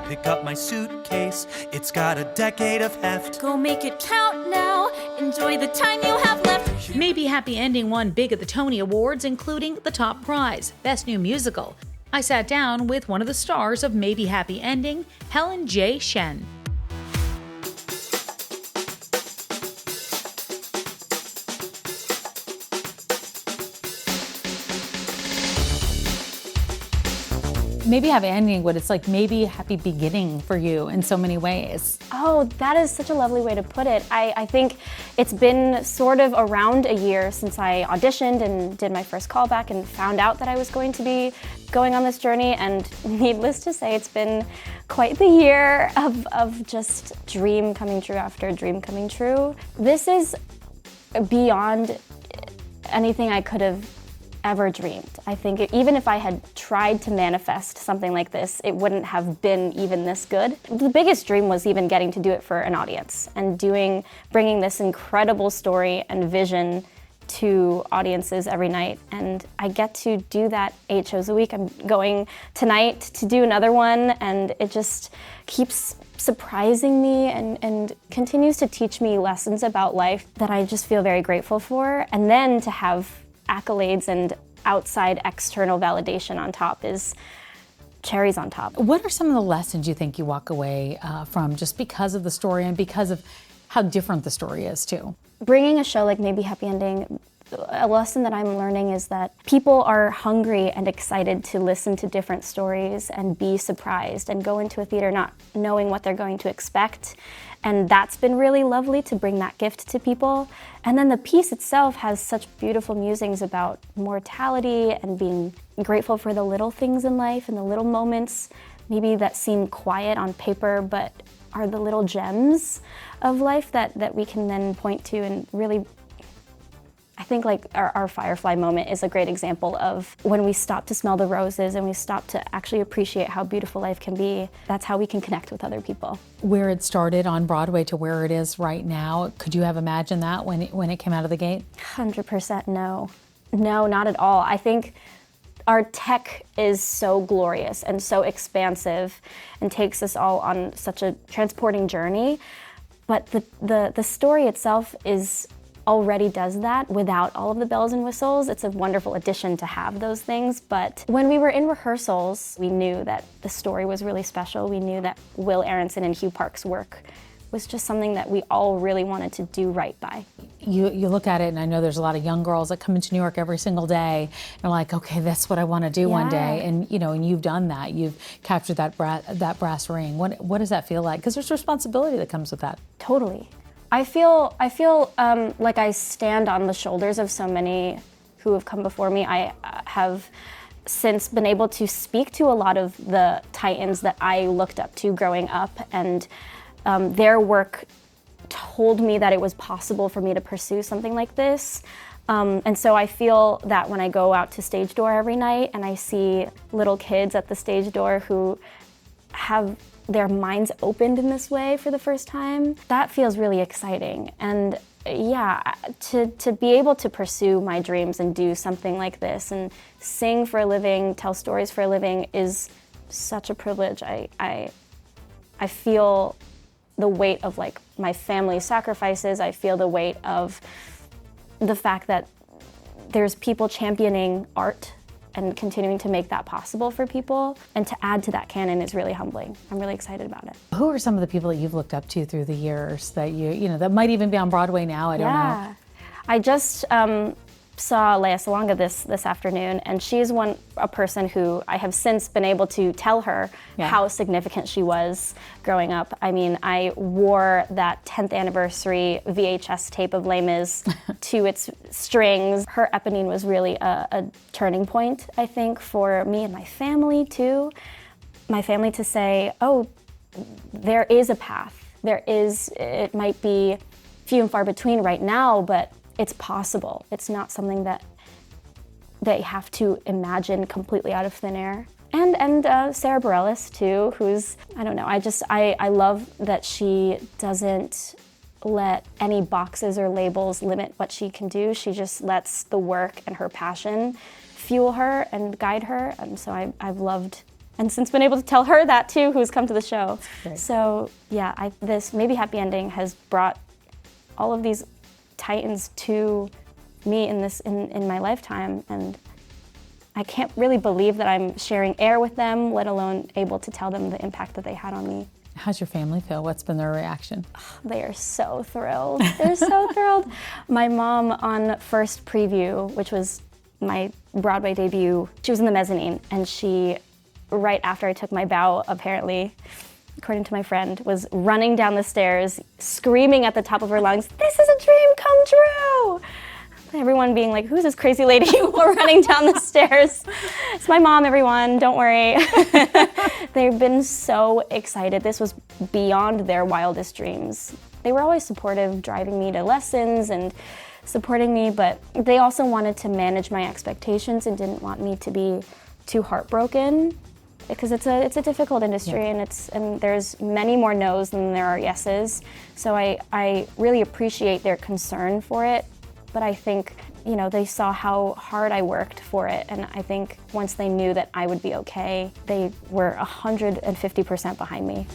pick up my suitcase. It's got a decade of heft. Go make it count now. Enjoy the time you have left. Maybe Happy Ending won big at the Tony Awards, including the top prize, Best New Musical. I sat down with one of the stars of Maybe Happy Ending, Helen J Shen. Maybe Happy Ending, but it's like maybe happy beginning for you in so many ways. Oh, that is such a lovely way to put it. I think it's been sort of around a year since I auditioned and did my first callback and found out that I was going to be going on this journey, and needless to say, it's been quite the year of just dream coming true after dream coming true. This is beyond anything I could have ever dreamed. I think even if I had tried to manifest something like this, it wouldn't have been even this good. The biggest dream was even getting to do it for an audience and bringing this incredible story and vision to audiences every night. And I get to do that 8 shows a week. I'm going tonight to do another one, and it just keeps surprising me and continues to teach me lessons about life that I just feel very grateful for. And then to have accolades and outside external validation on top is cherries on top. What are some of the lessons you think you walk away from just because of the story and because of how different the story is too? Bringing a show like Maybe Happy Ending, a lesson that I'm learning is that people are hungry and excited to listen to different stories and be surprised and go into a theater not knowing what they're going to expect. And that's been really lovely to bring that gift to people. And then the piece itself has such beautiful musings about mortality and being grateful for the little things in life and the little moments, maybe that seem quiet on paper, but are the little gems of life that we can then point to and really, I think like our Firefly moment is a great example of when we stop to smell the roses and we stop to actually appreciate how beautiful life can be. That's how we can connect with other people. Where it started on Broadway to where it is right now, could you have imagined that when it came out of the gate? 100% no. No, not at all. I think our tech is so glorious and so expansive and takes us all on such a transporting journey. But the story itself already does that without all of the bells and whistles. It's a wonderful addition to have those things. But when we were in rehearsals, we knew that the story was really special. We knew that Will Aronson and Hugh Park's work was just something that we all really wanted to do right by. You look at it, and I know there's a lot of young girls that come into New York every single day and are like, okay, that's what I want to do one day. And and you've done that. You've captured that brass ring. What does that feel like? Because there's responsibility that comes with that. Totally. I feel like I stand on the shoulders of so many who have come before me. I have since been able to speak to a lot of the titans that I looked up to growing up, and their work told me that it was possible for me to pursue something like this. And so I feel that when I go out to Stage Door every night and I see little kids at the stage door who have their minds opened in this way for the first time, that feels really exciting. And yeah, to be able to pursue my dreams and do something like this and sing for a living, tell stories for a living is such a privilege. I feel the weight of like my family's sacrifices. I feel the weight of the fact that there's people championing art and continuing to make that possible for people. And to add to that canon is really humbling. I'm really excited about it. Who are some of the people that you've looked up to through the years that that might even be on Broadway now? I don't know. I just saw Lea Salonga this afternoon, and she's a person who I have since been able to tell her how significant she was growing up. I mean, I wore that 10th anniversary VHS tape of Les Mis to its strings. Her Eponine was really a turning point, I think, for me and my family too. My family to say, oh, there is a path. It might be few and far between right now, but it's possible. It's not something that they have to imagine completely out of thin air. And Sarah Bareilles too, who's, I don't know, I love that she doesn't let any boxes or labels limit what she can do. She just lets the work and her passion fuel her and guide her. And so I've loved and since been able to tell her that too, who's come to the show. Great. So yeah, this Maybe Happy Ending has brought all of these titans to me in my lifetime, and I can't really believe that I'm sharing air with them, let alone able to tell them the impact that they had on me. How's your family feel? What's been their reaction? They are so thrilled. They're so thrilled. My mom on first preview, which was my Broadway debut, she was in the mezzanine, and she, right after I took my bow, apparently, according to my friend, was running down the stairs, screaming at the top of her lungs, "This is a dream come true!" Everyone being like, "Who's this crazy lady running down the stairs?" It's my mom, everyone, don't worry. They've been so excited. This was beyond their wildest dreams. They were always supportive, driving me to lessons and supporting me, but they also wanted to manage my expectations and didn't want me to be too heartbroken, because it's a difficult industry, and there's many more no's than there are yeses. So I really appreciate their concern for it, but I think, they saw how hard I worked for it, and I think once they knew that I would be okay, they were 150% behind me.